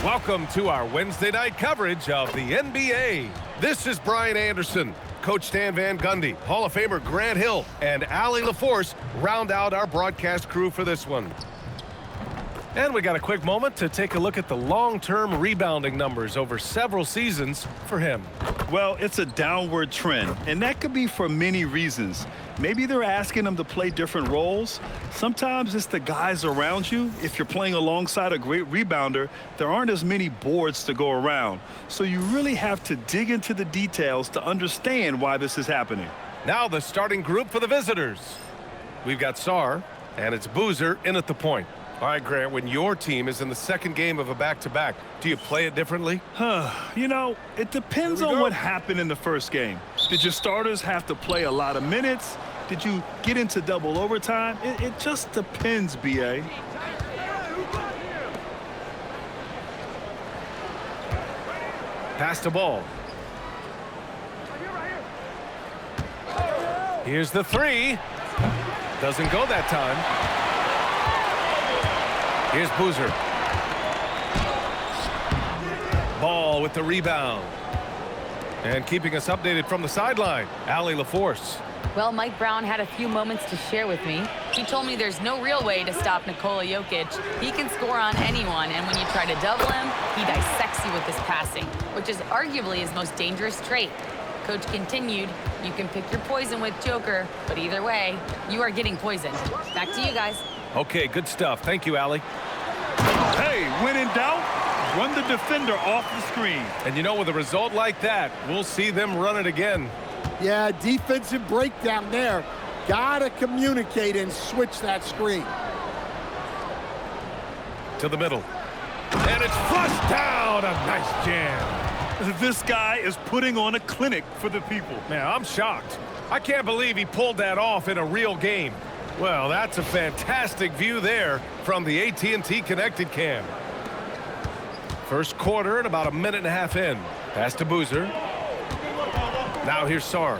Welcome to our Wednesday night coverage of the NBA. This is Brian Anderson. Coach Stan Van Gundy, Hall of Famer Grant Hill, and Allie LaForce round out our broadcast crew for this one. And we got a quick moment to take a look at the long-term rebounding numbers over several seasons for him. Well, it's a downward trend, and that could be for many reasons. Maybe they're asking him to play different roles. Sometimes it's the guys around you. If you're playing alongside a great rebounder, there aren't as many boards to go around. So you really have to dig into the details to understand why this is happening. Now the starting group for the visitors. We've got Sarr, and it's Boozer in at the point. All right, Grant, when your team is in the second game of a back-to-back, do you play it differently? You know, it depends on what happened in the first game. Did your starters have to play a lot of minutes? Did you get into double overtime? It just depends, B.A. Pass the ball. Here's the three. Doesn't go that time. Here's Boozer. Ball with the rebound. And keeping us updated from the sideline, Allie LaForce. Well, Mike Brown had a few moments to share with me. He told me there's no real way to stop Nikola Jokic. He can score on anyone, and when you try to double him, he dissects you with his passing, which is arguably his most dangerous trait. Coach continued, you can pick your poison with Joker, but either way, you are getting poisoned. Back to you guys. Okay, good stuff. Thank you, Allie. Hey, when in doubt, run the defender off the screen. And you know, with a result like that, we'll see them run it again. Yeah, defensive breakdown there. Gotta communicate and switch that screen. To the middle. And it's flushed down. A nice jam. This guy is putting on a clinic for the people. Man, I'm shocked. I can't believe he pulled that off in a real game. Well, that's a fantastic view there from the AT&T Connected Cam. First quarter and about a minute and a half in. Pass to Boozer. Now here's Sarr.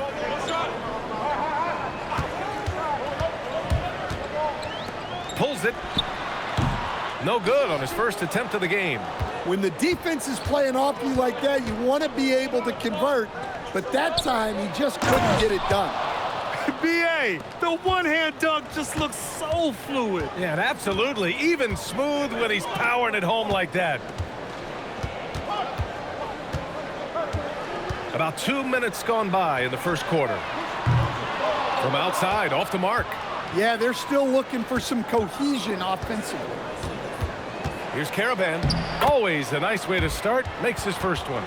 Pulls it. No good on his first attempt of the game. When the defense is playing off you like that, you want to be able to convert, but that time he just couldn't get it done. B.A., the one-hand dunk just looks so fluid. Yeah, and absolutely. Even smooth when he's powering it home like that. About 2 minutes gone by in the first quarter. From outside, off the mark. Yeah, they're still looking for some cohesion offensively. Here's Caravan. Always a nice way to start. Makes his first one.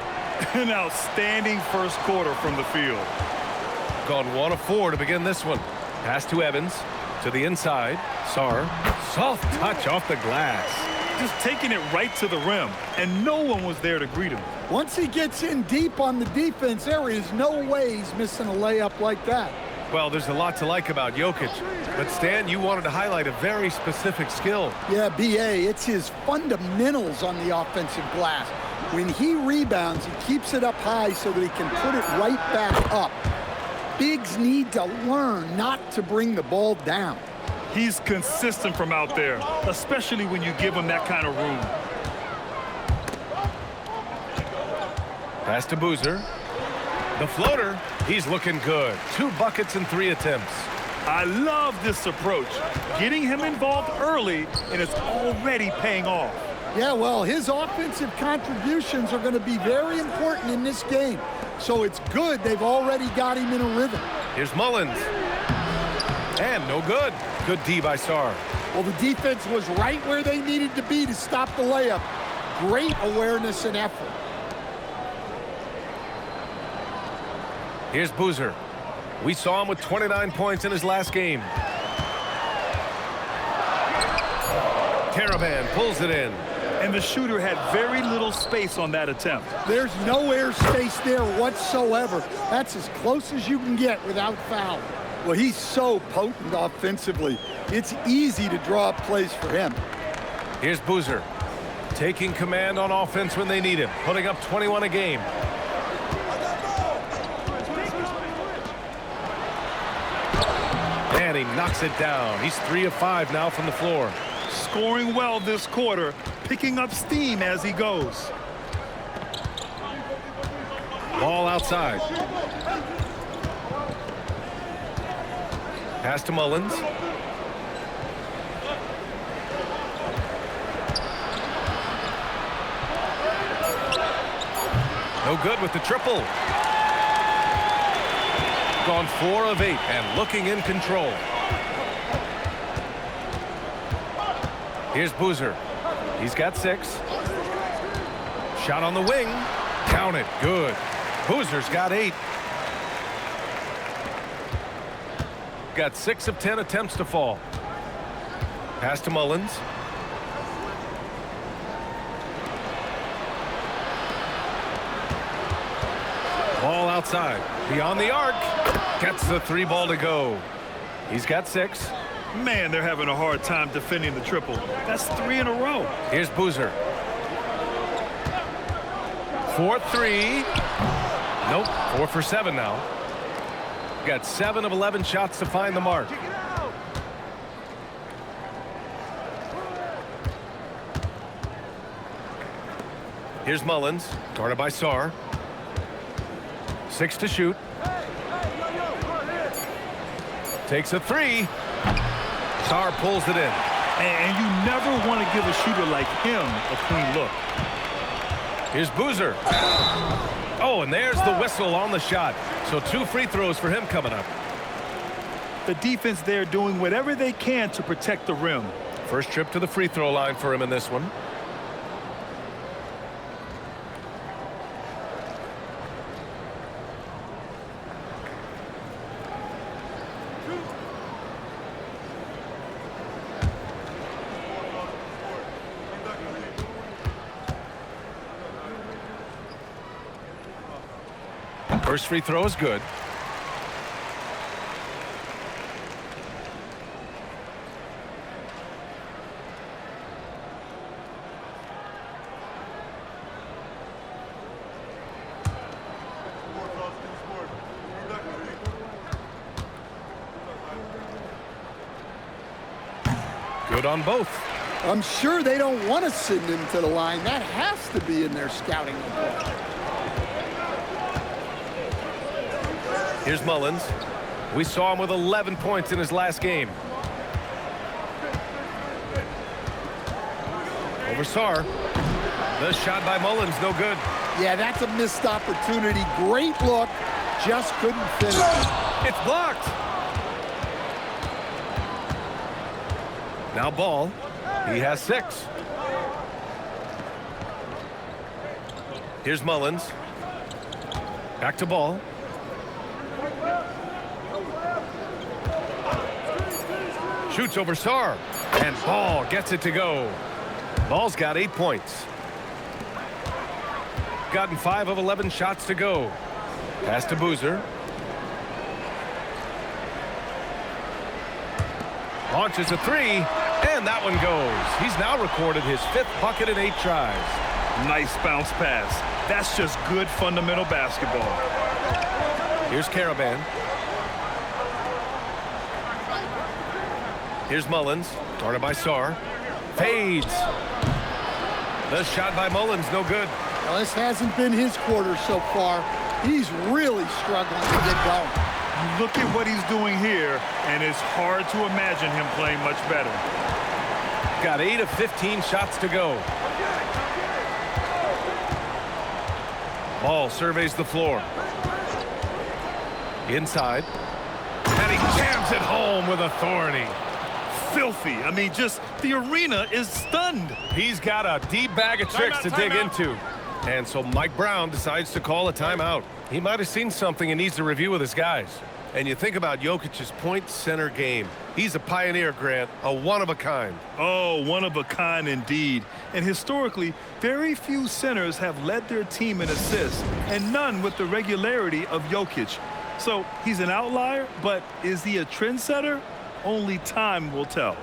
An outstanding first quarter from the field. Gone 1 of 4 to begin this one. Pass to Evans. To the inside. Sarr. Soft touch off the glass. Just taking it right to the rim, and no one was there to greet him. Once he gets in deep on the defense, there is no way he's missing a layup like that. Well, there's a lot to like about Jokic. But, Stan, you wanted to highlight a very specific skill. Yeah, B.A., it's his fundamentals on the offensive glass. When he rebounds, he keeps it up high so that he can put it right back up. Bigs need to learn not to bring the ball down. He's consistent from out there, especially when you give him that kind of room. Pass to Boozer. The floater, he's looking good. 2 buckets in 3 attempts. I love this approach. Getting him involved early, and it's already paying off. Yeah, well, his offensive contributions are going to be very important in this game. So it's good they've already got him in a rhythm. Here's Mullins. And no good. Good D by Sarr. Well, the defense was right where they needed to be to stop the layup. Great awareness and effort. Here's Boozer. We saw him with 29 points in his last game. Caravan pulls it in. And the shooter had very little space on that attempt. There's no air space there whatsoever. That's as close as you can get without foul. Well, he's so potent offensively. It's easy to draw up plays for him. Here's Boozer. Taking command on offense when they need him. Putting up 21 a game. And he knocks it down. He's 3 of 5 now from the floor. scoring well this quarter, picking up steam as he goes. Ball outside. Pass to Mullins. No good with the triple. Gone 4 of 8 and looking in control. Here's Boozer. He's got 6. Shot on the wing. Count it. Good. Boozer's got 8. Got 6 of 10 attempts to fall. Pass to Mullins. Ball outside. Beyond the arc. Gets the 3 ball to go. He's got 6. Man, they're having a hard time defending the triple. That's 3 in a row. Here's Boozer. 4-3. Nope. 4 for 7 now. Got 7 of 11 shots to find the mark. Here's Mullins. Guarded by Sarr. 6 to shoot. Takes a 3. Sarr pulls it in. And you never want to give a shooter like him a clean look. Here's Boozer. Oh, and there's the whistle on the shot. So 2 free throws for him coming up. The defense there doing whatever they can to protect the rim. First trip to the free throw line for him in this one. First free throw is good. Good on both. I'm sure they don't want to send him to the line. That has to be in their scouting report. Here's Mullins. We saw him with 11 points in his last game. Over Sarr. The shot by Mullins, no good. Yeah, that's a missed opportunity. Great look. Just couldn't finish. It's blocked. Now Ball. He has 6. Here's Mullins. Back to Ball. Shoots over Sarr. And Ball gets it to go. Ball's got 8 points. Gotten 5 of 11 shots to go. Pass to Boozer. Launches a 3. And that one goes. He's now recorded his 5th bucket in 8 tries. Nice bounce pass. That's just good fundamental basketball. Here's Caravan. Here's Mullins, guarded by Sarr. Fades. The shot by Mullins, no good. Well, this hasn't been his quarter so far. He's really struggling to get going. Look at what he's doing here, and it's hard to imagine him playing much better. Got 8 of 15 shots to go. Ball surveys the floor. Inside. And he jams it home with authority. Filthy. I mean, just the arena is stunned. He's got a deep bag of tricks to dig into. And so Mike Brown decides to call a timeout. He might have seen something and needs to review with his guys. And you think about Jokic's point center game. He's a pioneer, Grant, a one-of-a-kind. Oh, one-of-a-kind indeed. And historically, very few centers have led their team in assists, and none with the regularity of Jokic. So he's an outlier, but is he a trendsetter? Only time will tell.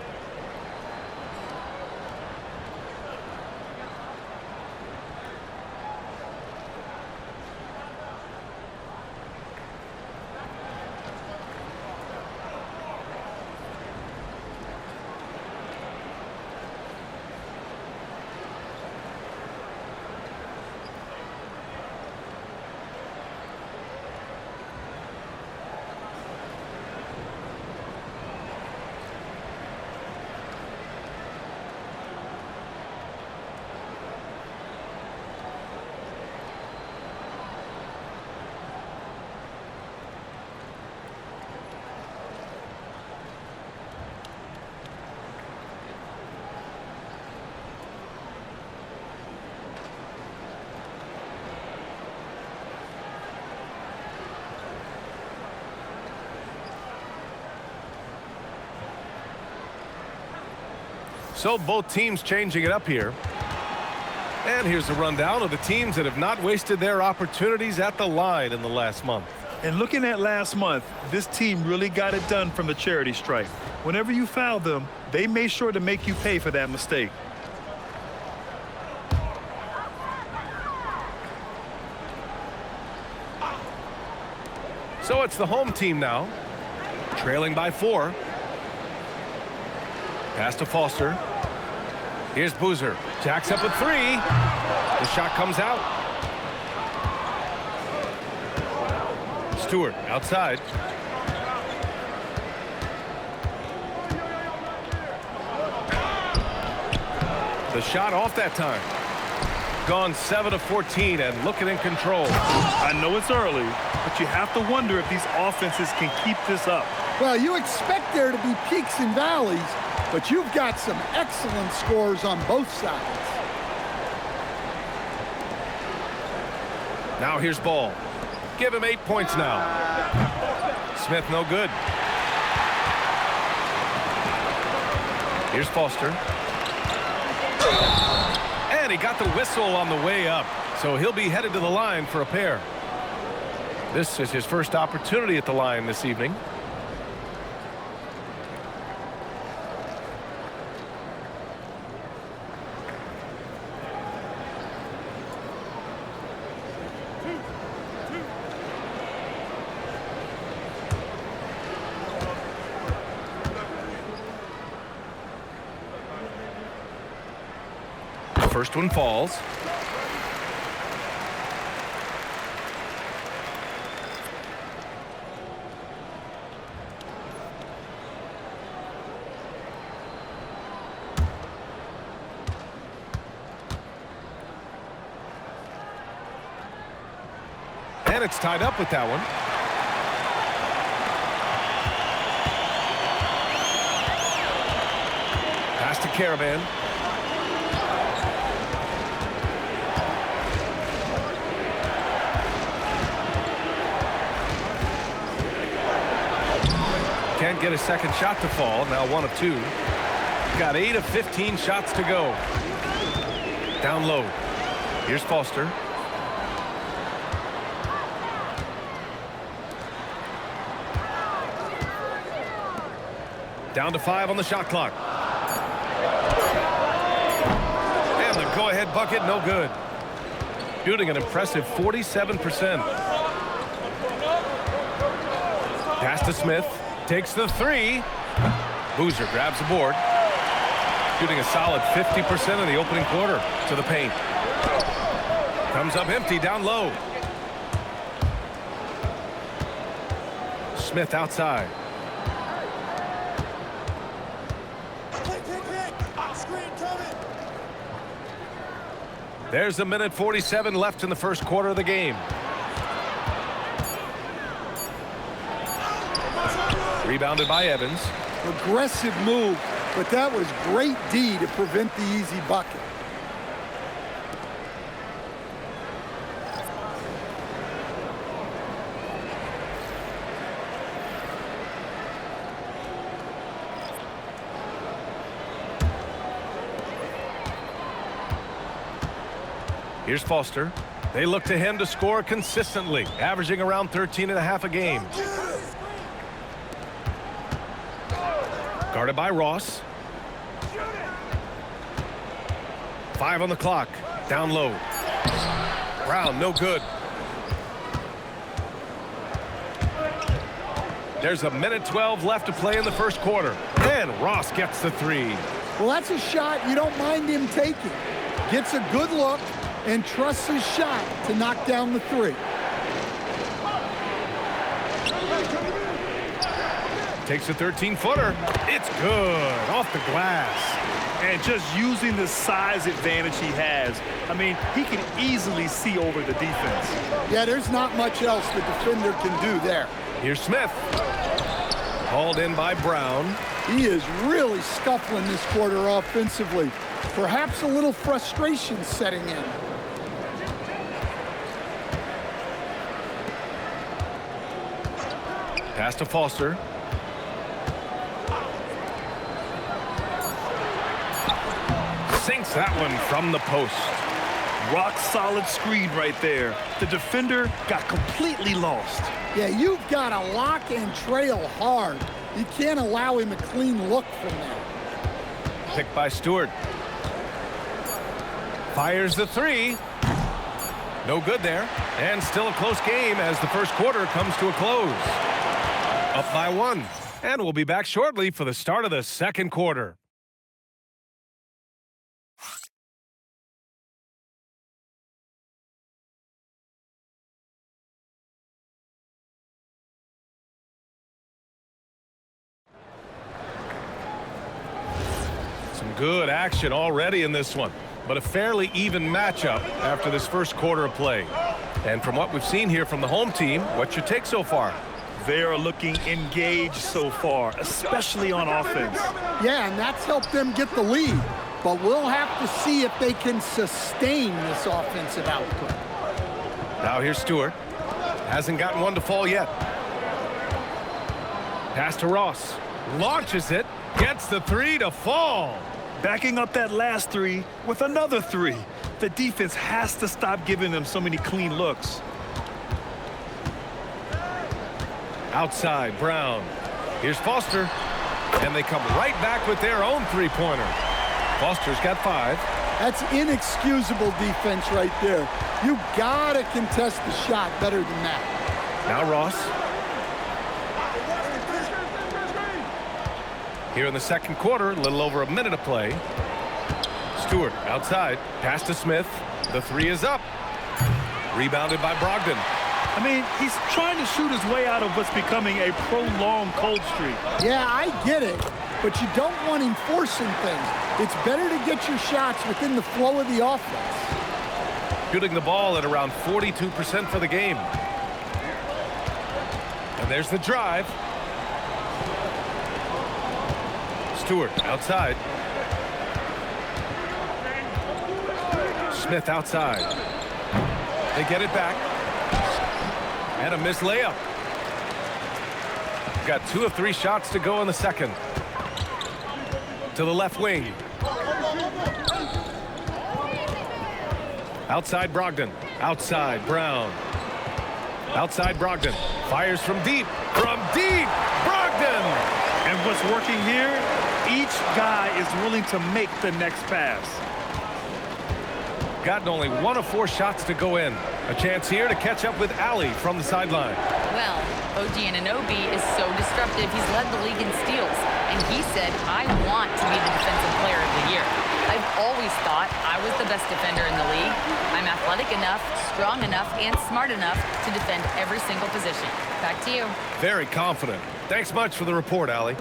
So both teams changing it up here. And here's a rundown of the teams that have not wasted their opportunities at the line in the last month. And looking at last month, this team really got it done from the charity stripe. Whenever you foul them, they made sure to make you pay for that mistake. So it's the home team now, trailing by 4. Pass to Foster. Here's Boozer. Jacks up with 3. The shot comes out. Stewart outside. The shot off that time. Gone 7 of 14 and looking in control. I know it's early, but you have to wonder if these offenses can keep this up. Well, you expect there to be peaks and valleys, but you've got some excellent scores on both sides. Now here's Ball. Give him 8 points now. Smith no good. Here's Foster. And he got the whistle on the way up, so he'll be headed to the line for a pair. This is his first opportunity at the line this evening. First one falls. And it's tied up with that one. Pass to Caravan. Can't get a second shot to fall. Now 1 of 2. Got 8 of 15 shots to go. Down low. Here's Foster. Down to 5 on the shot clock. And the go-ahead bucket, no good. Shooting an impressive 47%. Pass to Smith. Takes the 3. Boozer grabs the board. Shooting a solid 50% in the opening quarter to the paint. Comes up empty down low. Smith outside. There's a minute 47 left in the first quarter of the game. Rebounded by Evans. Aggressive move, but that was great D to prevent the easy bucket. Here's Foster. They look to him to score consistently, averaging around 13.5 a game. Guarded by Ross. 5 on the clock. Down low. Brown, no good. There's a minute 12 left to play in the first quarter. And Ross gets the 3. Well, that's a shot you don't mind him taking. Gets a good look and trusts his shot to knock down the 3. Takes a 13-footer. It's good. Off the glass. And just using the size advantage he has. I mean, he can easily see over the defense. Yeah, there's not much else the defender can do there. Here's Smith. Hauled in by Brown. He is really scuffling this quarter offensively. Perhaps a little frustration setting in. Pass to Foster. sinks that one from the post. Rock solid screen right there. The defender got completely lost. Yeah, you've got to lock and trail hard. You can't allow him a clean look from there. Picked by Stewart. Fires the three. No good there. And still a close game as the first quarter comes to a close. Up by 1. And we'll be back shortly for the start of the second quarter. Some good action already in this one, but a fairly even matchup after this first quarter of play. And from what we've seen here from the home team, what's your take so far? They are looking engaged so far, especially on offense. Yeah, and that's helped them get the lead. But we'll have to see if they can sustain this offensive output. Now here's Stewart. Hasn't gotten one to fall yet. Pass to Ross. Launches it. Gets the three to fall. Backing up that last three with another three. The defense has to stop giving them so many clean looks. Outside, Brown. Here's Foster. And they come right back with their own three-pointer. Foster's got 5. That's inexcusable defense right there. You gotta contest the shot better than that. Now Ross. Here in the second quarter, a little over a minute of play. Stewart outside. Pass to Smith. The three is up. Rebounded by Brogdon. I mean, he's trying to shoot his way out of what's becoming a prolonged cold streak. Yeah, I get it, but you don't want him forcing things. It's better to get your shots within the flow of the offense. Shooting the ball at around 42% for the game. And there's the drive. Stewart outside. Smith outside. They get it back. And a missed layup. Got 2 of 3 shots to go in the second. To the left wing. Outside Brogdon. Outside Brown. Outside Brogdon. Fires from deep. From deep. Brogdon. And what's working here? Each guy is willing to make the next pass. Gotten only 1 of 4 shots to go in. A chance here to catch up with Ali from the sideline. Well, OG Anunoby is so disruptive. He's led the league in steals. And he said, I want to be the defensive player of the year. I've always thought I was the best defender in the league. I'm athletic enough, strong enough, and smart enough to defend every single position. Back to you. Very confident. Thanks much for the report, Ali.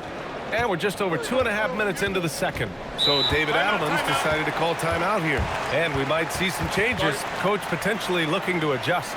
And we're just over 2.5 minutes into the second. So David Adelman's decided to call timeout here. And we might see some changes. Coach potentially looking to adjust.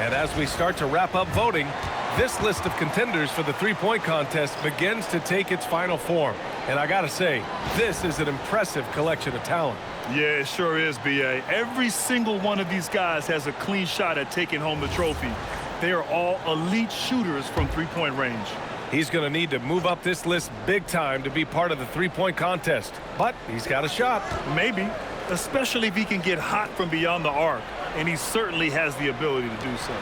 As we start to wrap up voting, this list of contenders for the three-point contest begins to take its final form. And I gotta say, this is an impressive collection of talent. Yeah, it sure is, B.A. Every single one of these guys has a clean shot at taking home the trophy. They are all elite shooters from three-point range. He's going to need to move up this list big time to be part of the three-point contest. But he's got a shot. Maybe, especially if he can get hot from beyond the arc, and he certainly has the ability to do so.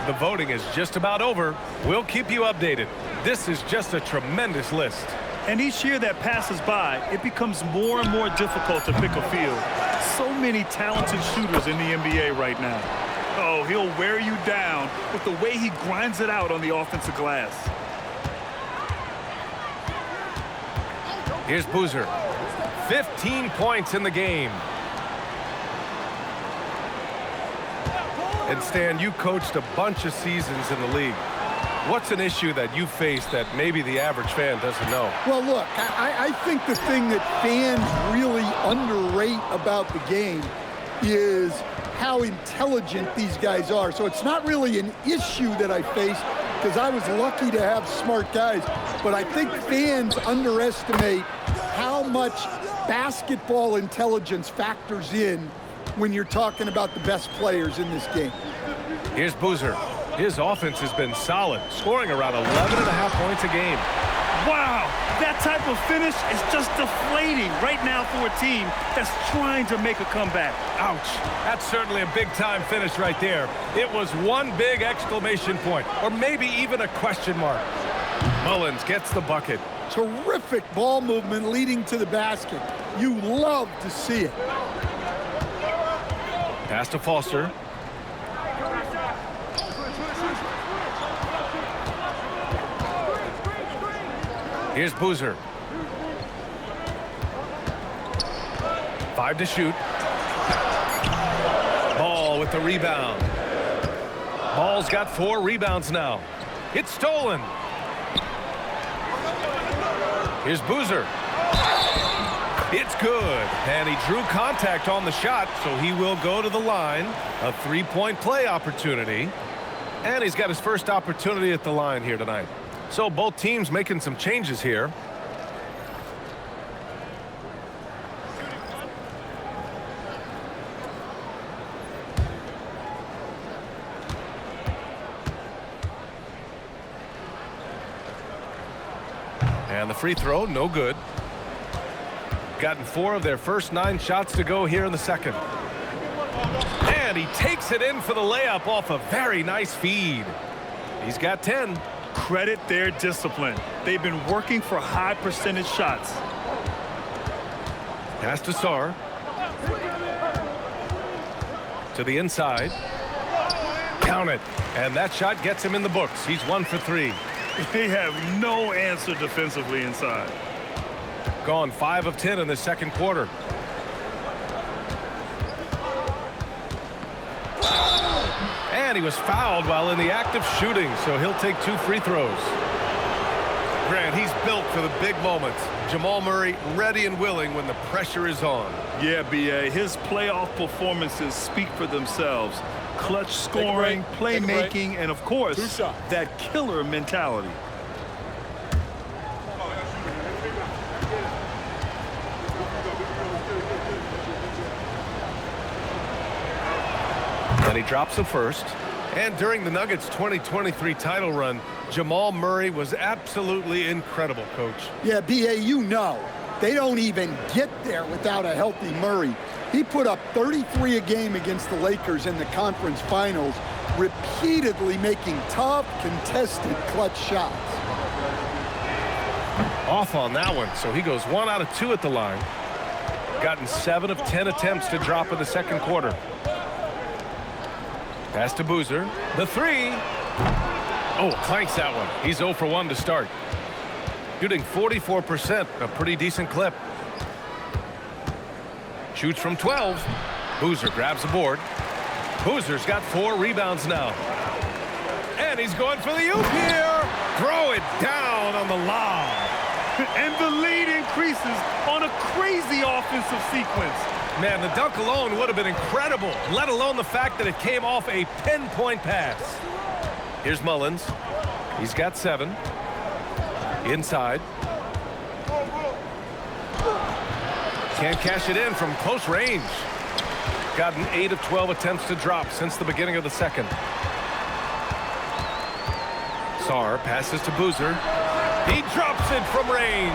The voting is just about over. We'll keep you updated. This is just a tremendous list. And each year that passes by, it becomes more and more difficult to pick a field. So many talented shooters in the NBA right now. Oh, he'll wear you down with the way he grinds it out on the offensive glass. Here's Boozer. 15 points in the game. And Stan, you coached a bunch of seasons in the league. What's an issue that you face that maybe the average fan doesn't know? Well, look, I think the thing that fans really underrate about the game is how intelligent these guys are. So it's not really an issue that I face because I was lucky to have smart guys. But I think fans underestimate how much basketball intelligence factors in when you're talking about the best players in this game. Here's Boozer. His offense has been solid, scoring around 11.5 points a game. Wow, that type of finish is just deflating right now for a team that's trying to make a comeback. Ouch. That's certainly a big-time finish right there. It was one big exclamation point, or maybe even a question mark. Mullins gets the bucket. Terrific ball movement leading to the basket. You love to see it. Pass to Foster. Here's Boozer. 5 to shoot. Ball with the rebound. Ball's got 4 rebounds now. It's stolen. Here's Boozer. It's good. And he drew contact on the shot, so he will go to the line. A 3-point play opportunity. And he's got his first opportunity at the line here tonight. So both teams making some changes here. And the free throw, no good. Gotten 4 of their first 9 shots to go here in the second. And he takes it in for the layup off a very nice feed. He's got 10. Credit their discipline. They've been working for high percentage shots. Pass to Sarr. To the inside. Count it. And that shot gets him in the books. He's 1 for 3. They have no answer defensively inside. Gone 5 of 10 in the second quarter. And he was fouled while in the act of shooting, so he'll take 2 free throws. Grant, he's built for the big moments. Jamal Murray ready and willing when the pressure is on. Yeah, B.A., his playoff performances speak for themselves. Clutch scoring, playmaking, and, of course, that killer mentality. And he drops the first. And during the Nuggets 2023 title run, Jamal Murray was absolutely incredible, Coach. Yeah, B.A., you know, they don't even get there without a healthy Murray. He put up 33 a game against the Lakers in the conference finals, repeatedly making tough, contested clutch shots. Off on that one, so he goes 1 out of 2 at the line. Gotten 7 of 10 attempts to drop in the second quarter. Pass to Boozer. The 3. Oh, clanks that one. He's 0 for 1 to start. Shooting 44%, a pretty decent clip. Shoots from 12. Boozer grabs the board. Boozer's got 4 rebounds now. And he's going for the oop here. Throw it down on the lob. And the lead increases on a crazy offensive sequence. Man, the dunk alone would have been incredible, let alone the fact that it came off a pinpoint pass. Here's Mullins. He's got 7. Inside. Can't cash it in from close range. Gotten 8 of 12 attempts to drop since the beginning of the second. Sarr passes to Boozer. He drops it from range.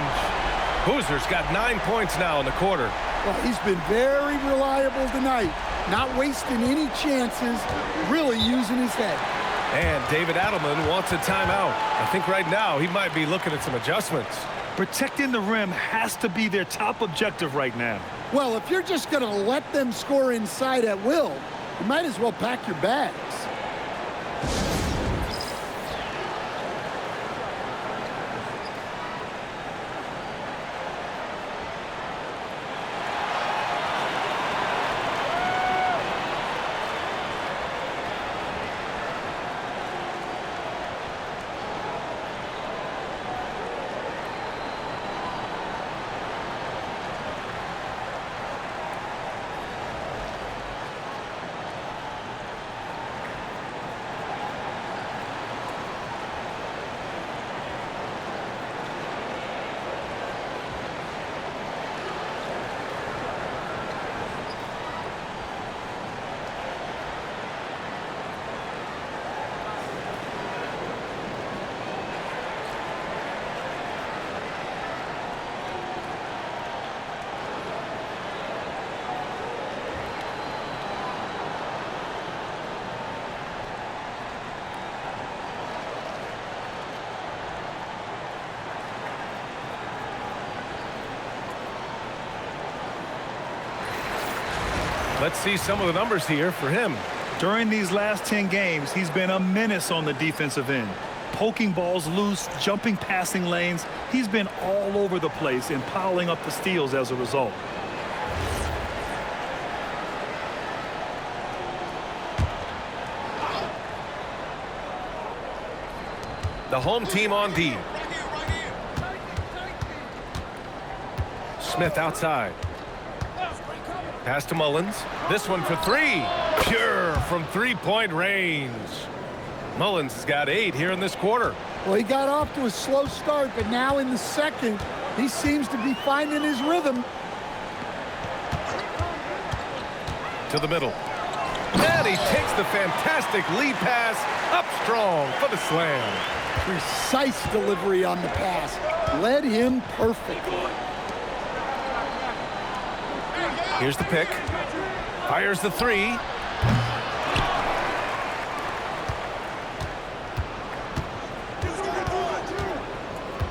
Boozer's got 9 points now in the quarter. Well, he's been very reliable tonight. Not wasting any chances, really using his head. And David Adelman wants a timeout. I think right now he might be looking at some adjustments. Protecting the rim has to be their top objective right now. Well, if you're just going to let them score inside at will, you might as well pack your bags. Let's see some of the numbers here for him. During these last 10 games, he's been a menace on the defensive end. Poking balls loose, jumping passing lanes. He's been all over the place and piling up the steals as a result. The home team on D. Smith outside. Pass to Mullins. This one for three. Pure from three-point range. Mullins has got 8 here in this quarter. Well, he got off to a slow start, but now in the second, he seems to be finding his rhythm. To the middle. And he takes the fantastic lead pass up strong for the slam. Precise delivery on the pass. Led him perfectly. Here's the pick. Fires the 3.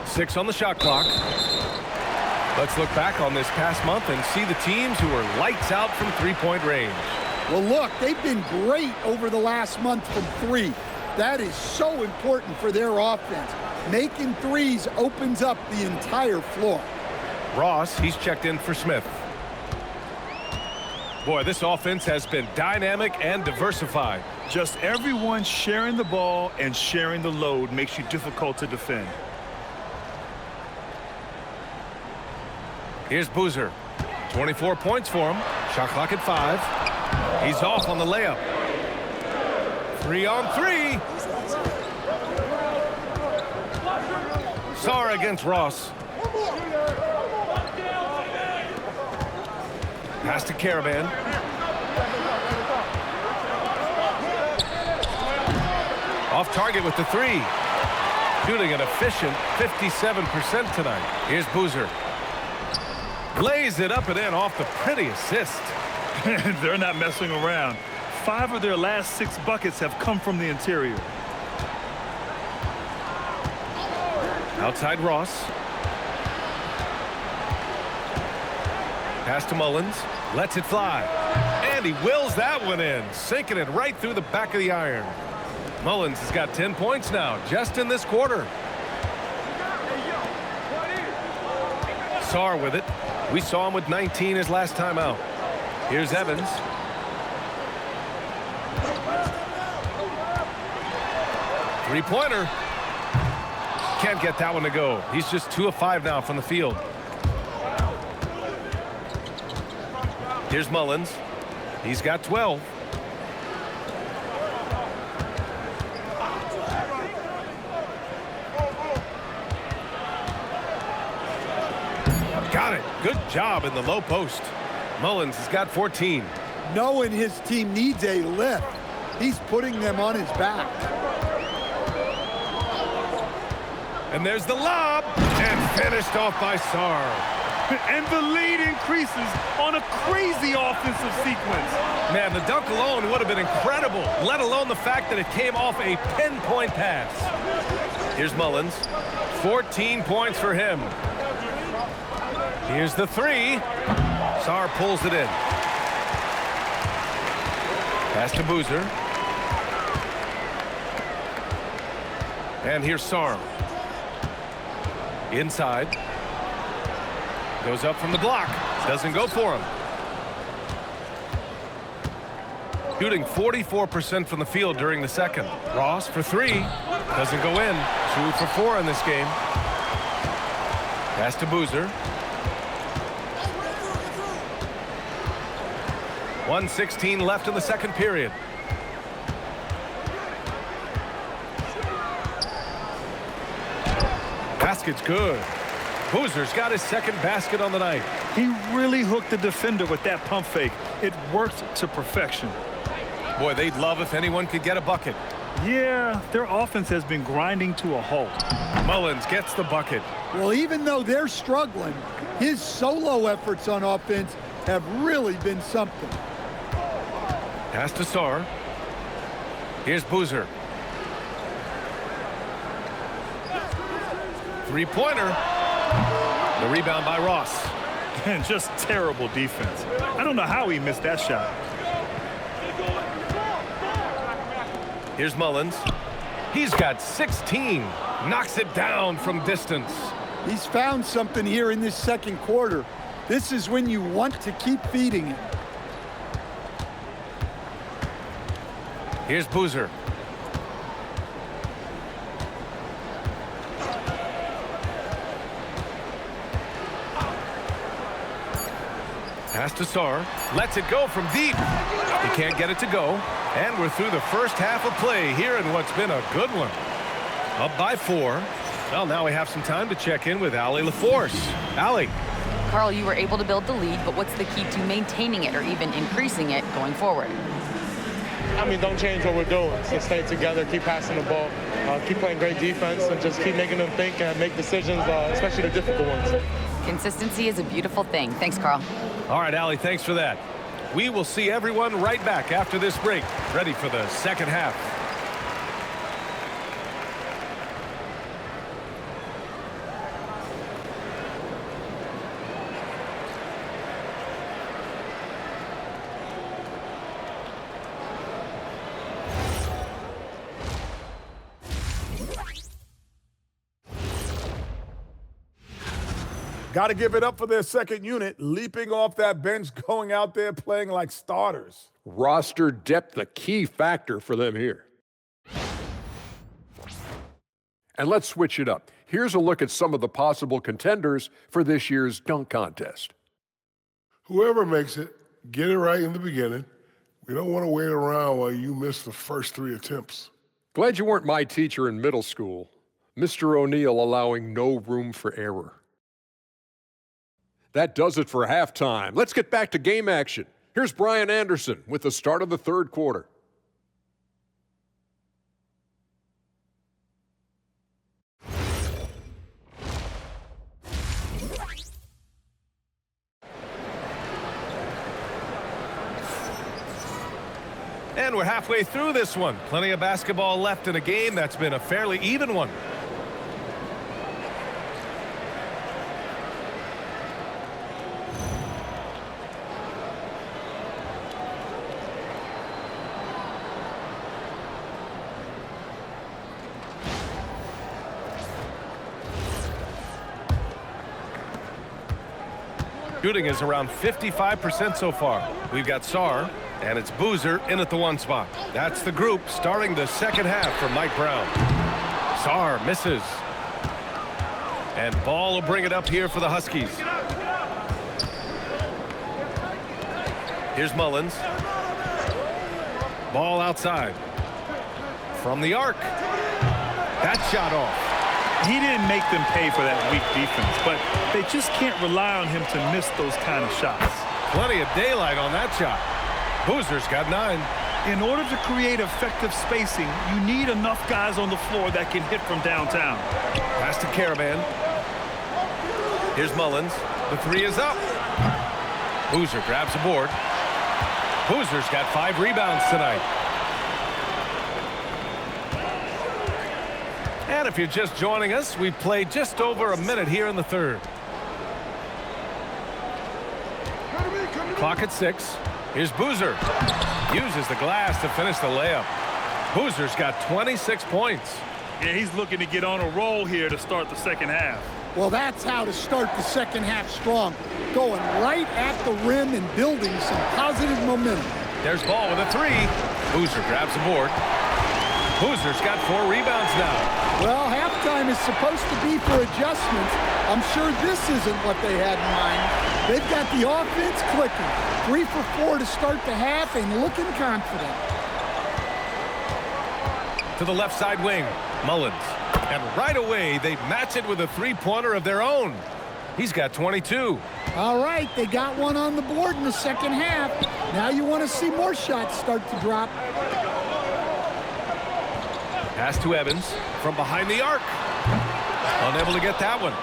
Six on the shot clock. Let's look back on this past month and see the teams who are lights out from three-point range. Well, look, they've been great over the last month from 3. That is so important for their offense. Making threes opens up the entire floor. Ross, he's checked in for Smith. Boy, this offense has been dynamic and diversified. Just everyone sharing the ball and sharing the load makes you difficult to defend. Here's Boozer. 24 points for him. Shot clock at 5. He's off on the layup. 3 on 3. Sarr against Ross. Pass to Caravan. Off target with the 3. Shooting an efficient 57% tonight. Here's Boozer. Lays it up and in off the pretty assist. They're not messing around. 5 of their last 6 buckets have come from the interior. Outside Ross. Pass to Mullins. Lets it fly. And he wills that one in. Sinking it right through the back of the iron. Mullins has got 10 points now just in this quarter. Sarr with it. We saw him with 19 his last time out. Here's Evans. Three-pointer. Can't get that one to go. He's just 2 of 5 now from the field. Here's Mullins. He's got 12. Got it. Good job in the low post. Mullins has got 14. Knowing his team needs a lift, he's putting them on his back. And there's the lob. And finished off by Sar. And the lead increases on a crazy offensive sequence. Man, the dunk alone would have been incredible, let alone the fact that it came off a pinpoint pass. Here's Mullins. 14 points for him. Here's the three. Sar pulls it in. Pass to Boozer. And here's Sar. Inside. Goes up from the block. Doesn't go for him. Shooting 44% from the field during the second. Ross for three. Doesn't go in. 2 for 4 in this game. Pass to Boozer. 1:16 left in the second period. Basket's good. Boozer's got his second basket on the night. He really hooked the defender with that pump fake. It worked to perfection. Boy, they'd love if anyone could get a bucket. Yeah, their offense has been grinding to a halt. Mullins gets the bucket. Well, even though they're struggling, his solo efforts on offense have really been something. Pass to Sar. Here's Boozer. Three-pointer. The rebound by Ross. And just terrible defense. I don't know how he missed that shot. Here's Mullins. He's got 16. Knocks it down from distance. He's found something here in this second quarter. This is when you want to keep feeding him. Here's Boozer. Pass to Sar. Lets it go from deep. He can't get it to go. And we're through the first half of play here in what's been a good one. Up by 4. Well, now we have some time to check in with Allie LaForce. Allie. Carl, you were able to build the lead, but what's the key to maintaining it or even increasing it going forward? I mean, don't change what we're doing. So stay together, keep passing the ball, keep playing great defense, and just keep making them think and make decisions, especially the difficult ones. Consistency is a beautiful thing. Thanks, Carl. All right, Allie, thanks for that. We will see everyone right back after this break, ready for the second half. Got to give it up for their second unit, leaping off that bench, going out there playing like starters. Roster depth, a key factor for them here. And let's switch it up. Here's a look at some of the possible contenders for this year's dunk contest. Whoever makes it, get it right in the beginning. We don't want to wait around while you miss the first 3 attempts. Glad you weren't my teacher in middle school. Mr. O'Neal allowing no room for error. That does it for halftime. Let's get back to game action. Here's Brian Anderson with the start of the third quarter. And we're halfway through this one. Plenty of basketball left in a game that's been a fairly even one. Shooting is around 55% so far. We've got Sar, and it's Boozer in at the 1 spot. That's the group starting the second half for Mike Brown. Sar misses. And Ball will bring it up here for the Huskies. Here's Mullins. Ball outside. From the arc. That shot off. He didn't make them pay for that weak defense, but they just can't rely on him to miss those kind of shots. Plenty of daylight on that shot. Boozer's got 9. In order to create effective spacing, you need enough guys on the floor that can hit from downtown. Pass to Caravan. Here's Mullins. The three is up. Boozer grabs a board. Boozer's got 5 rebounds tonight. And if you're just joining us, we've played just over a minute here in the third. Clock at 6. Here's Boozer. Uses the glass to finish the layup. Boozer's got 26 points. Yeah, he's looking to get on a roll here to start the second half. Well, that's how to start the second half strong. Going right at the rim and building some positive momentum. There's Ball with a 3. Boozer grabs the board. Boozer's got 4 rebounds now. Well, halftime is supposed to be for adjustments. I'm sure this isn't what they had in mind. They've got the offense clicking. 3 for 4 to start the half and looking confident. To the left side wing, Mullins. And right away, they match it with a 3-pointer of their own. He's got 22. All right, they got one on the board in the second half. Now you want to see more shots start to drop. Pass to Evans from behind the arc. Unable to get that one.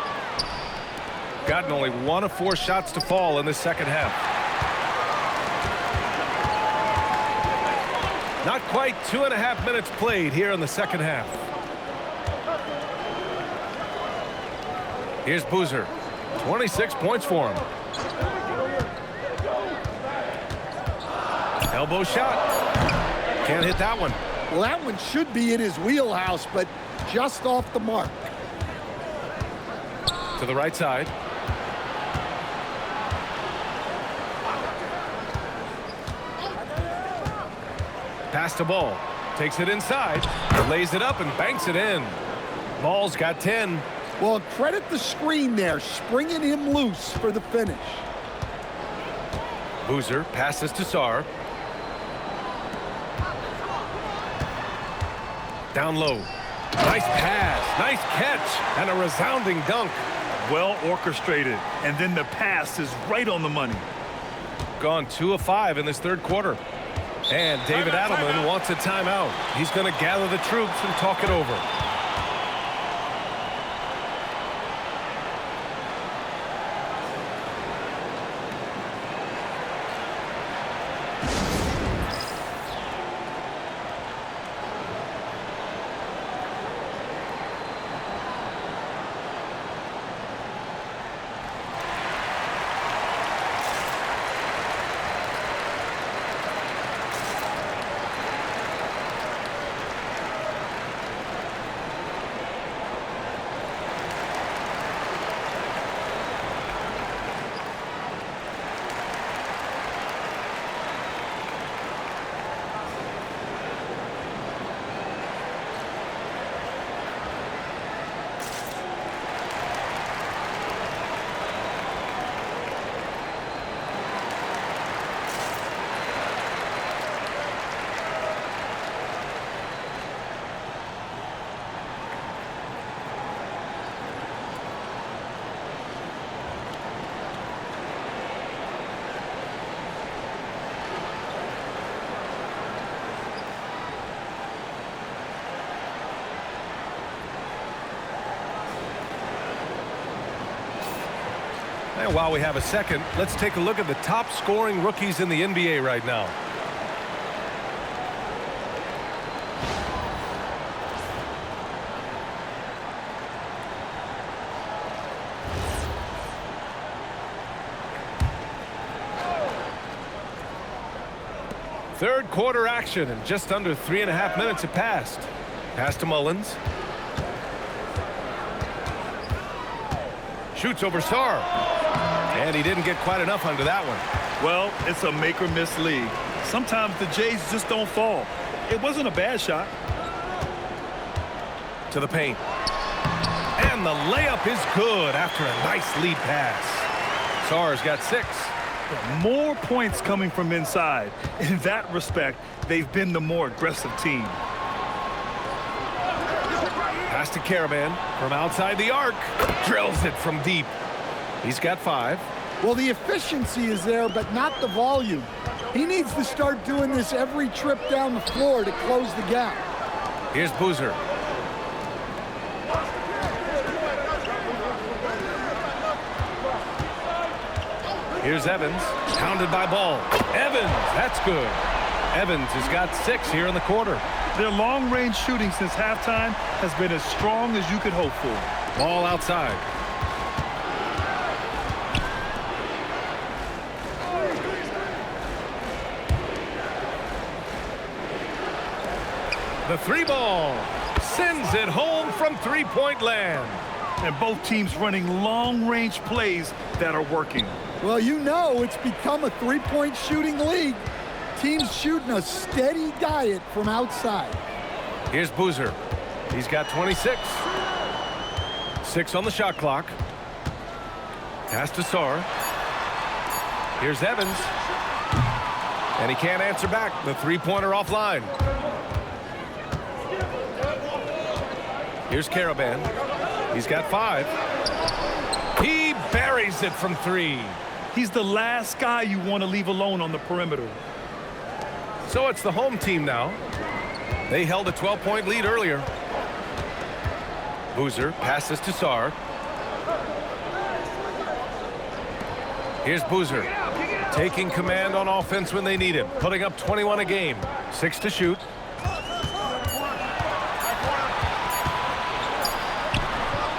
Gotten only 1 of 4 shots to fall in the second half. Not quite 2.5 minutes played here in the second half. Here's Boozer. 26 points for him. Elbow shot. Can't hit that one. Well, that one should be in his wheelhouse, but just off the mark. To the right side. Pass to Ball. Takes it inside. Lays it up and banks it in. Ball's got 10. Well, credit the screen there, springing him loose for the finish. Boozer passes to Sarr. Down low. Nice pass, nice catch, and a resounding dunk. Well orchestrated, and then the pass is right on the money. Gone 2 of 5 in this third quarter. And David Adelman wants a timeout. He's going to gather the troops and talk it over. And while we have a second, let's take a look at the top scoring rookies in the NBA right now. Third quarter action, and just under 3.5 minutes have passed. Pass to Mullins. Shoots over Sarr. And he didn't get quite enough under that one. Well, it's a make or miss league. Sometimes the Jays just don't fall. It wasn't a bad shot. To the paint. And the layup is good after a nice lead pass. Sarr's got 6. More points coming from inside. In that respect, they've been the more aggressive team. Pass to Caravan from outside the arc. Drills it from deep. He's got 5. Well, the efficiency is there, but not the volume. He needs to start doing this every trip down the floor to close the gap. Here's Boozer. Here's Evans, pounded by Ball. Evans, that's good. Evans has got 6 here in the quarter. Their long-range shooting since halftime has been as strong as you could hope for. Ball outside. The 3-ball sends it home from three-point land. And both teams running long-range plays that are working. Well, you know it's become a three-point shooting league. Teams shooting a steady diet from outside. Here's Boozer. He's got 26. 6 on the shot clock. Pass to Sarr. Here's Evans. And he can't answer back. The three-pointer offline. Here's Caravan. He's got 5. He buries it from 3. He's the last guy you want to leave alone on the perimeter. So it's the home team now. They held a 12-point lead earlier. Boozer passes to Sarr. Here's Boozer, taking command on offense when they need him, putting up 21 a game. 6 to shoot.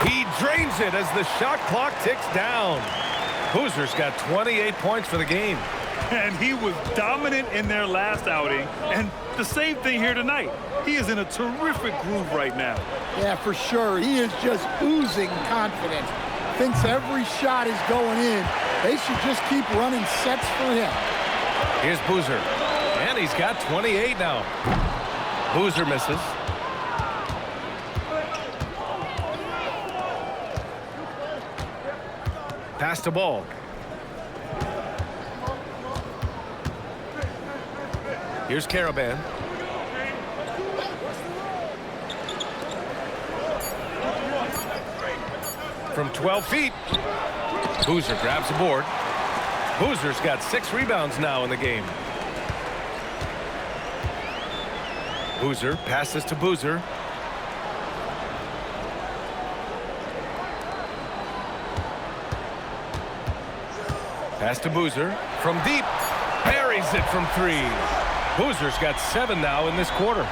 He drains it as the shot clock ticks down. Boozer's got 28 points for the game. And he was dominant in their last outing. And the same thing here tonight. He is in a terrific groove right now. Yeah, for sure. He is just oozing confidence. Thinks every shot is going in. They should just keep running sets for him. Here's Boozer. And he's got 28 now. Boozer misses. Pass to Ball. Here's Caravan. From 12 feet. Boozer grabs the board. Boozer's got 6 rebounds now in the game. Boozer passes to Boozer. Pass to Boozer. From deep. Buries it from 3. Boozer's got 7 now in this quarter.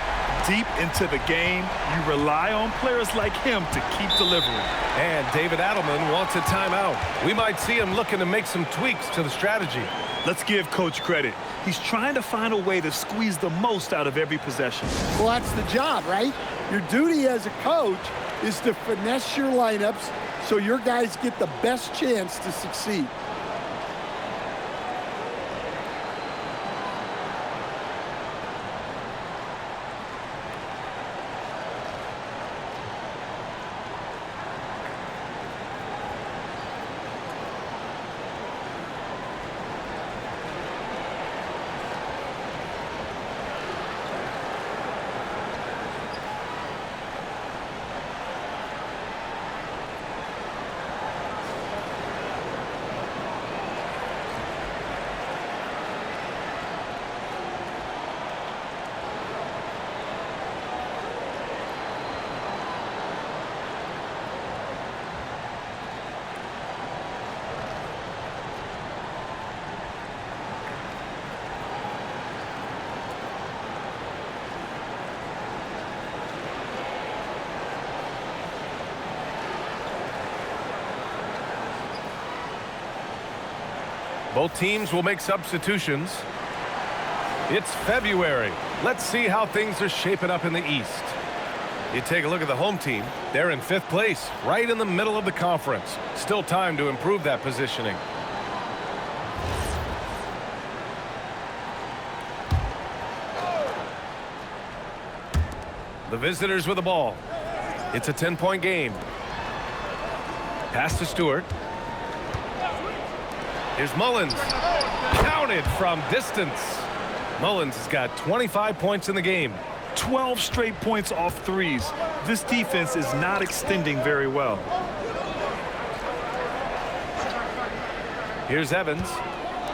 Deep into the game, you rely on players like him to keep delivering. And David Adelman wants a timeout. We might see him looking to make some tweaks to the strategy. Let's give Coach credit. He's trying to find a way to squeeze the most out of every possession. Well, that's the job, right? Your duty as a coach is to finesse your lineups so your guys get the best chance to succeed. Both teams will make substitutions. It's February. Let's see how things are shaping up in the East. You take a look at the home team. They're in 5th place, right in the middle of the conference. Still time to improve that positioning. The visitors with the ball. It's a 10-point game. Pass to Stewart. Here's Mullins. Counted from distance. Mullins has got 25 points in the game. 12 straight points off threes. This defense is not extending very well. Here's Evans.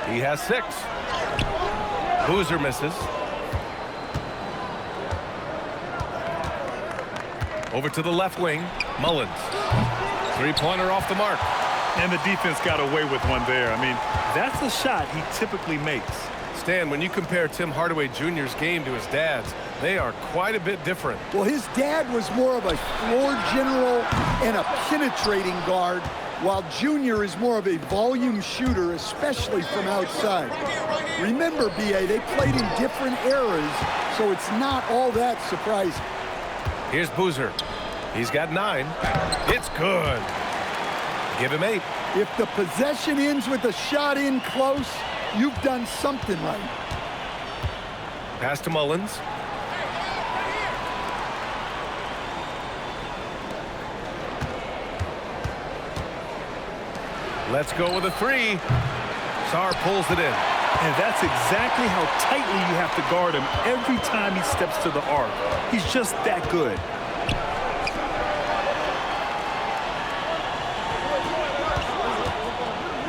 He has 6. Boozer misses. Over to the left wing. Mullins. Three-pointer off the mark. And the defense got away with one there. I mean, that's a shot he typically makes. Stan, when you compare Tim Hardaway Jr.'s game to his dad's, they are quite a bit different. Well, his dad was more of a floor general and a penetrating guard, while Junior is more of a volume shooter, especially from outside. Remember, B.A., they played in different eras, so it's not all that surprising. Here's Boozer. He's got 9. It's good. Give him 8. If the possession ends with a shot in close, you've done something right. Pass to Mullins. Let's go with a 3. Sarr pulls it in. And that's exactly how tightly you have to guard him every time he steps to the arc. He's just that good.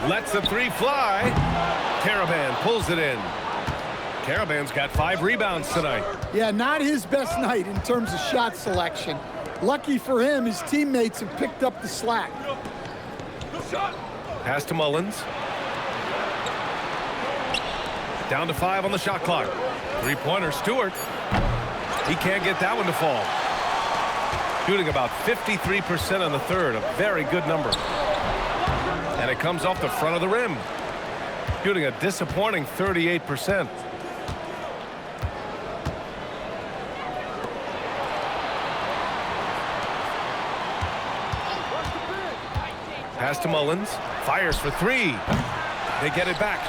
Lets the 3 fly. Caravan pulls it in. Caravan's got 5 rebounds tonight. Yeah, not his best night in terms of shot selection. Lucky for him, his teammates have picked up the slack. Pass to Mullins. Down to 5 on the shot clock. Three-pointer, Stewart. He can't get that one to fall. Shooting about 53% on the third, a very good number. And it comes off the front of the rim. Shooting a disappointing 38%. Pass to Mullins. Fires for 3. They get it back.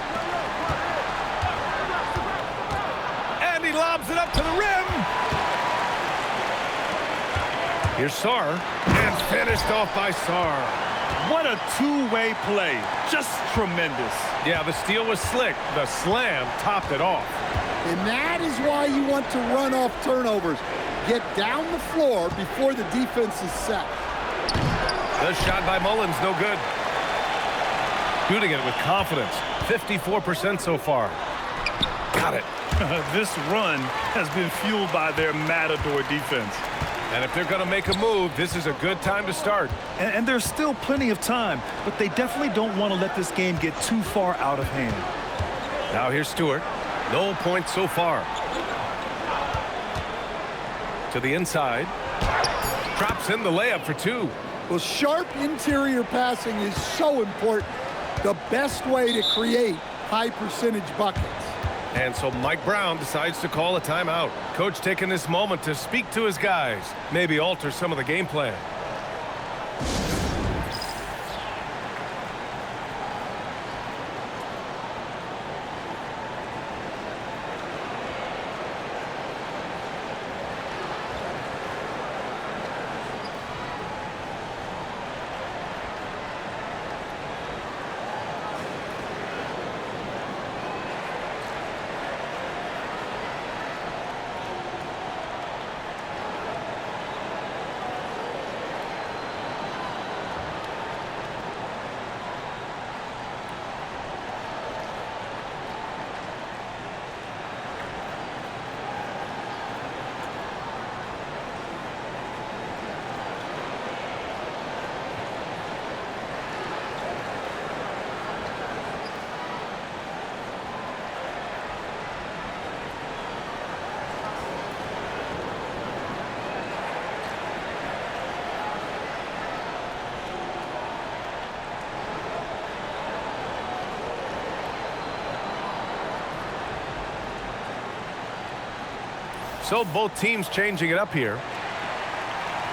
And he lobs it up to the rim. Here's Sarr. And finished off by Sarr. What a two-way play. Just tremendous. Yeah, the steal was slick. The slam topped it off. And that is why you want to run off turnovers. Get down the floor before the defense is set. The shot by Mullins, no good. Shooting it with confidence. 54% so far. Got it. This run has been fueled by their matador defense. And if they're going to make a move, this is a good time to start. And there's still plenty of time, but they definitely don't want to let this game get too far out of hand. Now here's Stewart. No points so far. To the inside. Drops in the layup for 2. Well, sharp interior passing is so important. The best way to create high percentage buckets. And so Mike Brown decides to call a timeout. Coach taking this moment to speak to his guys. Maybe alter some of the game plan. So both teams changing it up here.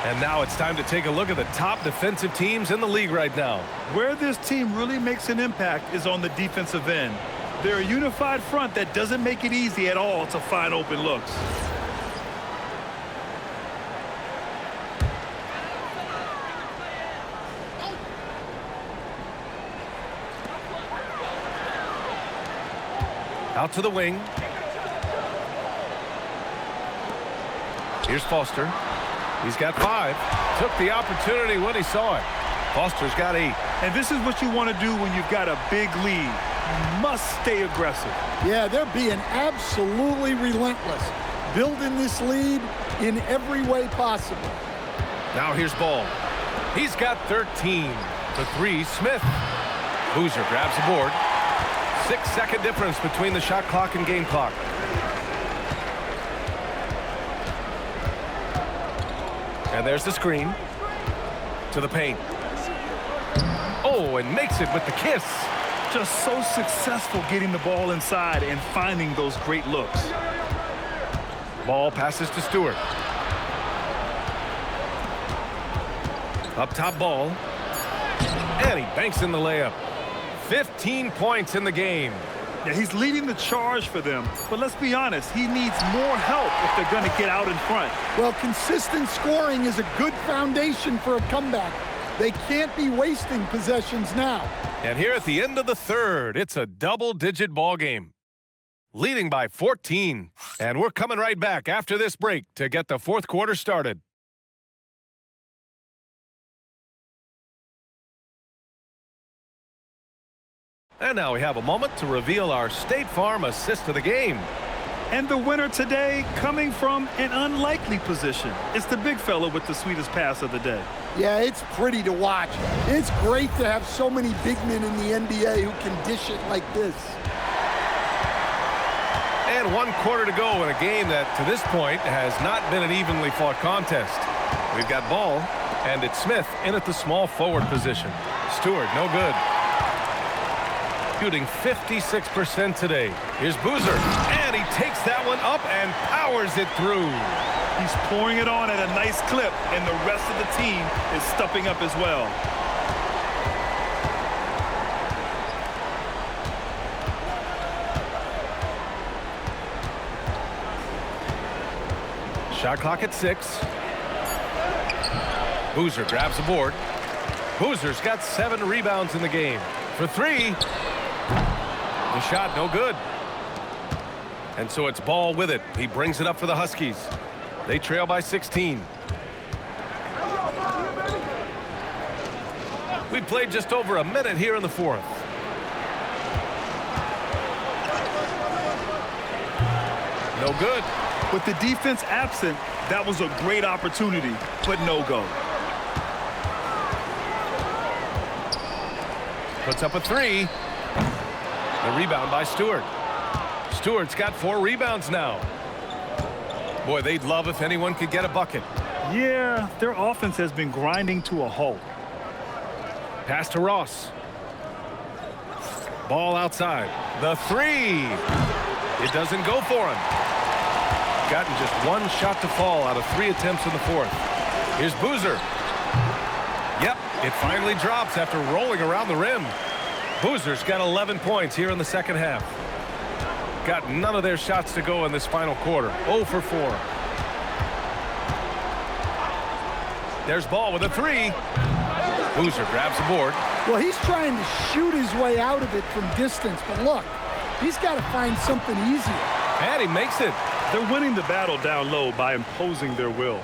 And now it's time to take a look at the top defensive teams in the league right now. Where this team really makes an impact is on the defensive end. They're a unified front that doesn't make it easy at all to find open looks. Out to the wing. Here's Foster. He's got 5. Took the opportunity when he saw it. Foster's got 8. And this is what you want to do when you've got a big lead. must stay aggressive. Yeah, they're being absolutely relentless, building this lead in every way possible. Now here's Ball. He's got 13. The three, Smith. Boozer grabs the board. 6-second difference between the shot clock and game clock. And there's the screen to the paint. Oh, and makes it with the kiss. Just so successful getting the ball inside and finding those great looks. Ball passes to Stewart. Up top, Ball. And he banks in the layup. 15 points in the game. Yeah, he's leading the charge for them. But let's be honest, he needs more help if they're going to get out in front. Well, consistent scoring is a good foundation for a comeback. They can't be wasting possessions now. And here at the end of the third, it's a double-digit ball game. Leading by 14. And we're coming right back after this break to get the fourth quarter started. And now we have a moment to reveal our State Farm assist of the game. And the winner today coming from an unlikely position. It's the big fella with the sweetest pass of the day. Yeah, it's pretty to watch. It's great to have so many big men in the NBA who can dish it like this. And 1 quarter to go in a game that, to this point, has not been an evenly fought contest. We've got Ball, and it's Smith in at the small forward position. Stewart, no good. Shooting 56% today. Here's Boozer, and he takes that one up and powers it through. He's pouring it on at a nice clip, and the rest of the team is stepping up as well. Shot clock at 6. Boozer grabs the board. Boozer's got 7 rebounds in the game. For 3. The shot no good. And so it's Ball with it. He brings it up for the Huskies. They trail by 16. We played just over a minute here in the fourth. No good. With the defense absent, that was a great opportunity, but no go. Puts up a 3. The rebound by Stewart. Stewart's got 4 rebounds now. Boy, they'd love if anyone could get a bucket. Yeah, their offense has been grinding to a halt. Pass to Ross. Ball outside. The 3. It doesn't go for him. Gotten just 1 shot to fall out of 3 attempts in the fourth. Here's Boozer. Yep, it finally drops after rolling around the rim. Boozer's got 11 points here in the second half. Got none of their shots to go in this final quarter. 0 for 4. There's Ball with a 3. Boozer grabs the board. Well, he's trying to shoot his way out of it from distance, but look, he's got to find something easier. And he makes it. They're winning the battle down low by imposing their will.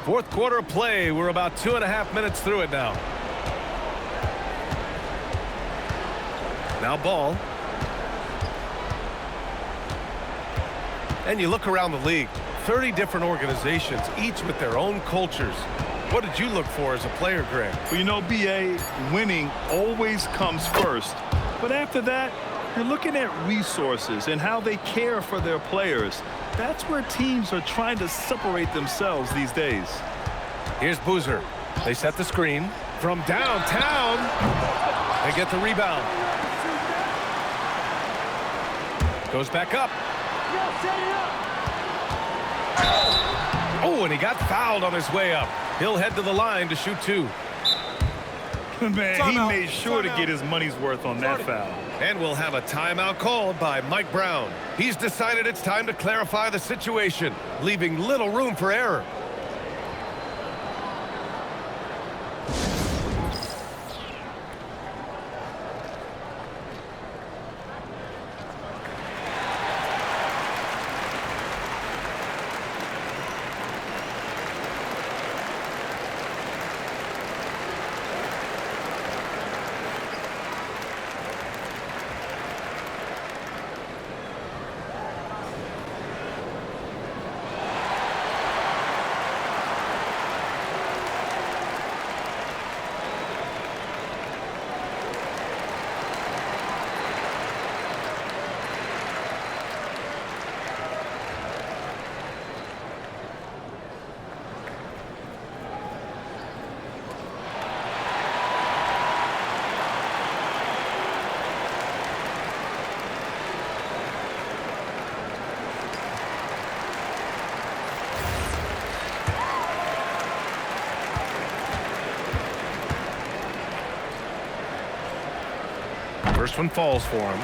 Fourth quarter of play. We're about 2.5 minutes through it now. Now Ball. And you look around the league, 30 different organizations, each with their own cultures. What did you look for as a player, Greg? Well, you know, B.A., winning always comes first. But after that, you're looking at resources and how they care for their players. That's where teams are trying to separate themselves these days. Here's Boozer. They set the screen from downtown. They get the rebound. Goes back up. Oh, and he got fouled on his way up. He'll head to the line to shoot 2. Man, he made sure to get his money's worth on that foul. And we'll have a timeout called by Mike Brown. He's decided it's time to clarify the situation, leaving little room for error. First one falls for him.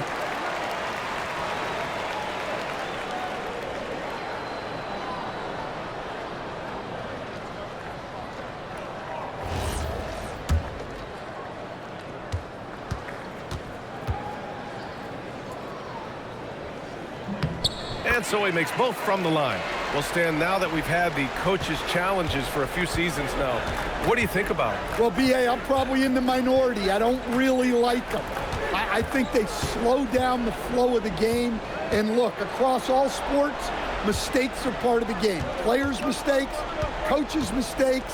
And so he makes both from the line. Well, Stan, now that we've had the coaches' challenges for a few seasons now, what do you think about it? Well, B.A., I'm probably in the minority. I don't really like them. I think they slow down the flow of the game. And look, across all sports, mistakes are part of the game. Players' mistakes, coaches' mistakes,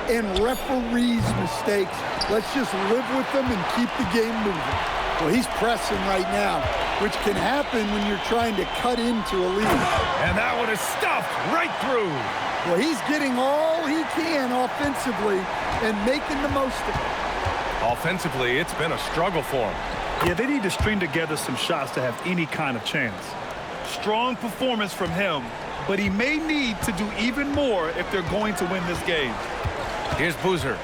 and referees' mistakes. Let's just live with them and keep the game moving. Well, he's pressing right now, which can happen when you're trying to cut into a lead. And that one is stuffed right through. Well, he's getting all he can offensively and making the most of it. Offensively, it's been a struggle for him. Yeah, they need to string together some shots to have any kind of chance. Strong performance from him, but he may need to do even more if they're going to win this game. Here's Boozer.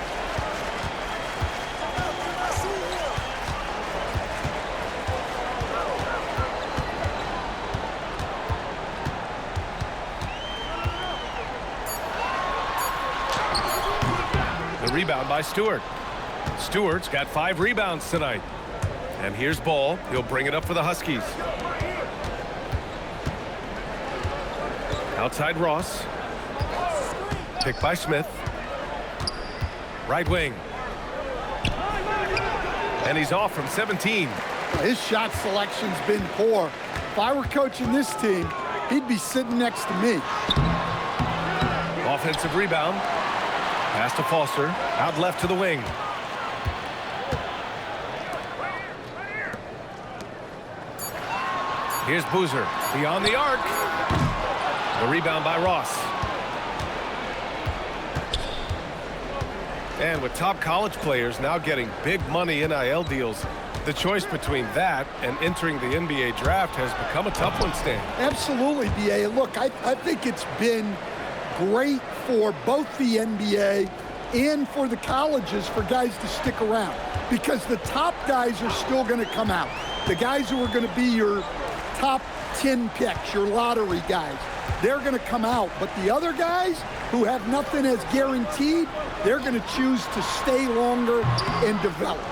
The rebound by Stewart. Stewart's got 5 rebounds tonight. And here's Ball. He'll bring it up for the Huskies. Outside Ross. Picked by Smith. Right wing. And he's off from 17. His shot selection's been poor. If I were coaching this team, he'd be sitting next to me. Offensive rebound. Pass to Foster. Out left to the wing. Here's Boozer. Beyond the arc. The rebound by Ross. And with top college players now getting big money NIL deals, the choice between that and entering the NBA draft has become a tough one, Stan. Absolutely, B.A. Look, I think it's been great for both the NBA and for the colleges for guys to stick around because the top guys are still going to come out. The guys who are going to be your top 10 picks, your lottery guys, they're going to come out. But the other guys who have nothing as guaranteed, they're going to choose to stay longer and develop.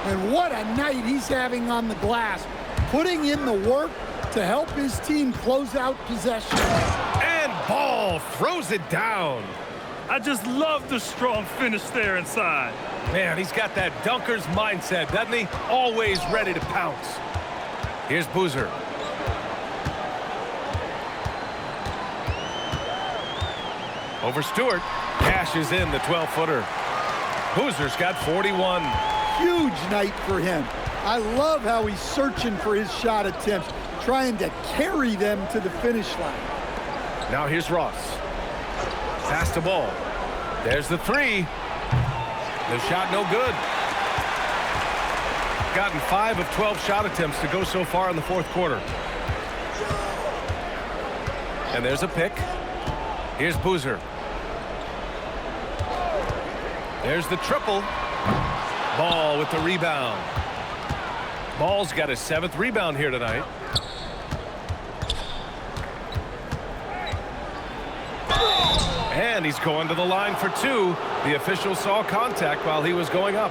And what a night he's having on the glass, putting in the work to help his team close out possession. And Ball throws it down. I just love the strong finish there inside. Man, he's got that dunker's mindset, doesn't he? Always ready to pounce. Here's Boozer. Over Stewart. Cashes in the 12-footer. Boozer's got 41. Huge night for him. I love how he's searching for his shot attempts, trying to carry them to the finish line. Now here's Ross. Pass the ball. There's the 3. The shot no good. Gotten 5 of 12 shot attempts to go so far in the 4th quarter. And there's a pick. Here's Boozer. There's the triple. Ball with the rebound. Ball's got his 7th rebound here tonight. And he's going to the line for 2. The official saw contact while he was going up.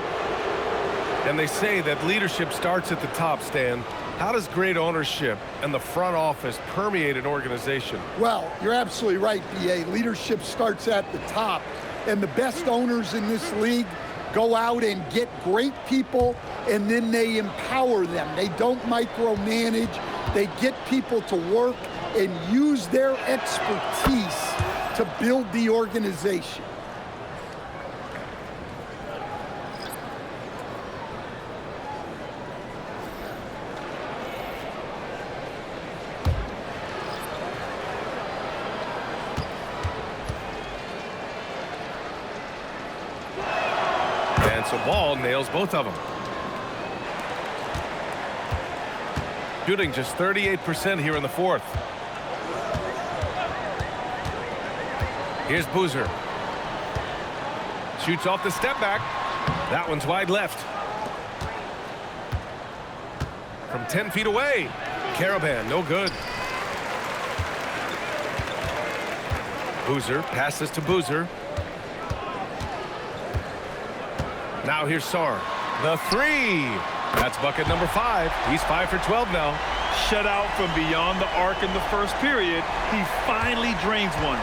And they say that leadership starts at the top, Stan. How does great ownership and the front office permeate an organization? Well, you're absolutely right, B.A. Leadership starts at the top. And the best owners in this league go out and get great people, and then they empower them. They don't micromanage. They get people to work and use their expertise to build the organization. And so Ball nails both of them. Shooting just 38% here in the 4th. Here's Boozer. Shoots off the step back. That one's wide left. from 10 feet away. Caravan, no good. Boozer passes to Boozer. Now here's Sar. The three. That's bucket number 5. He's 5 for 12 now. Shut out from beyond the arc in the first period. He finally drains one.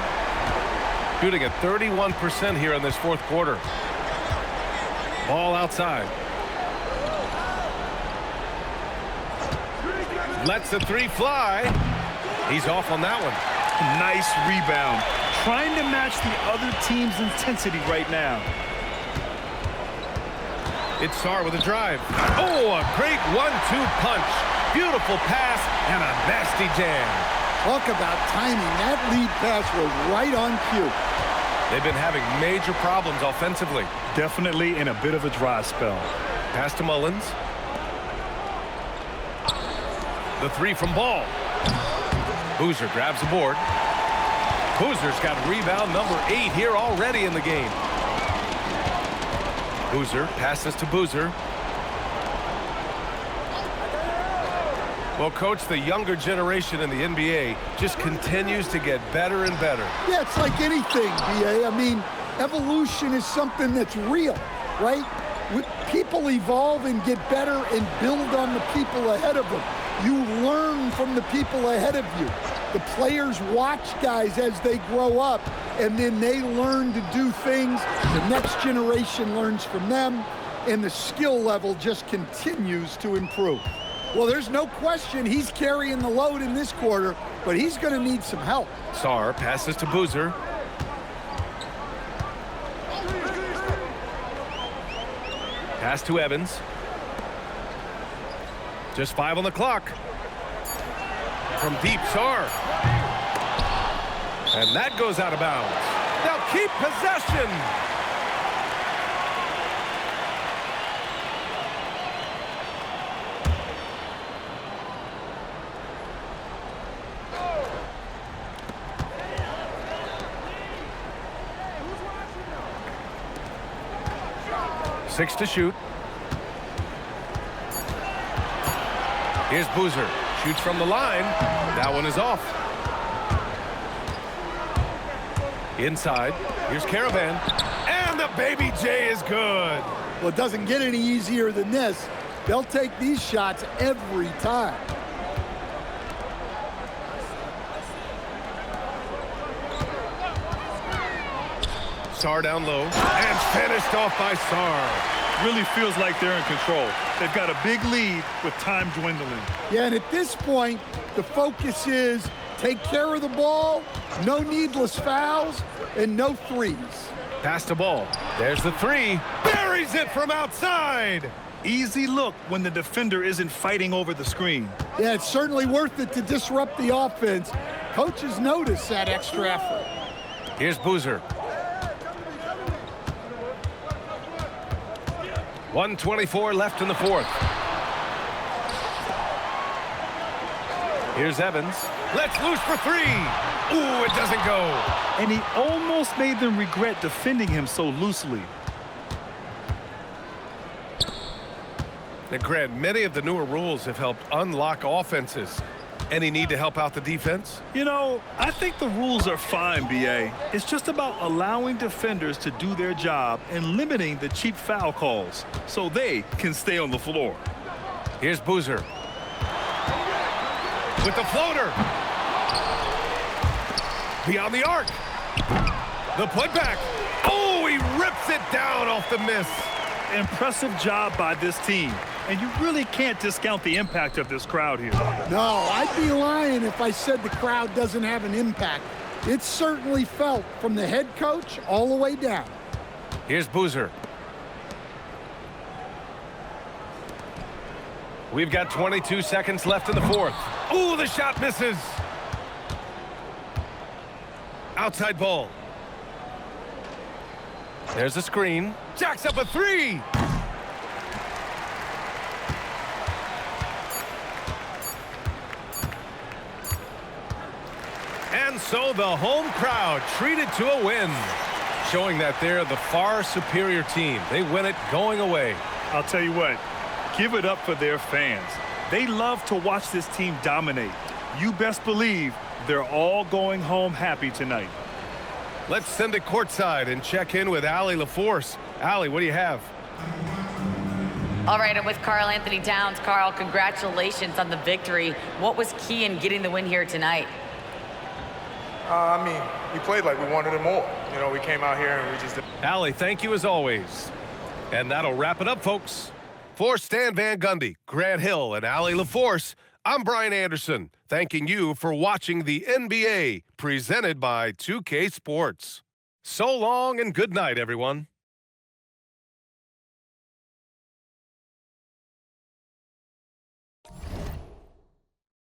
Shooting at 31% here in this fourth quarter. Ball outside. Lets the three fly. He's off on that one. Nice rebound. Trying to match the other team's intensity right now. It's Sar with a drive. Oh, a great 1-2 punch. Beautiful pass and a nasty jam. Talk about timing. That lead pass was right on cue. They've been having major problems offensively. Definitely in a bit of a dry spell. Pass to Mullins. The three from Ball. Boozer grabs the board. Boozer's got rebound number 8 here already in the game. Boozer passes to Boozer. Well, Coach, the younger generation in the NBA just continues to get better and better. Yeah, it's like anything, B.A. I mean, evolution is something that's real, right? People evolve and get better and build on the people ahead of them. You learn from the people ahead of you. The players watch guys as they grow up, and then they learn to do things. The next generation learns from them, and the skill level just continues to improve. Well, there's no question he's carrying the load in this quarter, but he's going to need some help. Sar passes to Boozer. Pass to Evans. Just 5 on the clock. From deep, Sar. And that goes out of bounds. Now keep possession. Six to shoot. Here's Boozer. Shoots from the line. That one is off. Inside. Here's Caravan. And the Baby J is good. Well, it doesn't get any easier than this. They'll take these shots every time. Sar down low. And finished off by Sar. Really feels like they're in control. They've got a big lead with time dwindling. Yeah, and at this point, the focus is take care of the ball, no needless fouls, and no threes. Pass to Ball. There's the three. Buries it from outside. Easy look when the defender isn't fighting over the screen. Yeah, it's certainly worth it to disrupt the offense. Coaches notice that extra effort. Here's Boozer. 1:24 left in the fourth. Here's Evans. Let's loose for three. Ooh, it doesn't go. And he almost made them regret defending him so loosely. Now, Grant, many of the newer rules have helped unlock offenses. Any need to help out the defense? You know, I think the rules are fine, B.A. It's just about allowing defenders to do their job and limiting the cheap foul calls so they can stay on the floor. Here's Boozer. With the floater. Beyond the arc. The putback. Oh, he rips it down off the miss. Impressive job by this team. And you really can't discount the impact of this crowd here. No, I'd be lying if I said the crowd doesn't have an impact. It's certainly felt from the head coach all the way down. Here's Boozer. We've got 22 seconds left in the fourth. Ooh, the shot misses. Outside ball. There's a screen. Jacks up a three. And so the home crowd treated to a win, showing that they're the far superior team. They win it going away. I'll tell you what, give it up for their fans. They love to watch this team dominate. You best believe they're all going home happy tonight. Let's send it courtside and check in with Allie LaForce. Allie, what do you have? All right, I'm with Karl Anthony Towns. Karl, congratulations on the victory. What was key in getting the win here tonight? I mean, we played like we wanted it more. You know, we came out here and we just did. Allie, thank you as always. And that'll wrap it up, folks. For Stan Van Gundy, Grant Hill, and Allie LaForce, I'm Brian Anderson, thanking you for watching the NBA, presented by 2K Sports. So long and good night, everyone.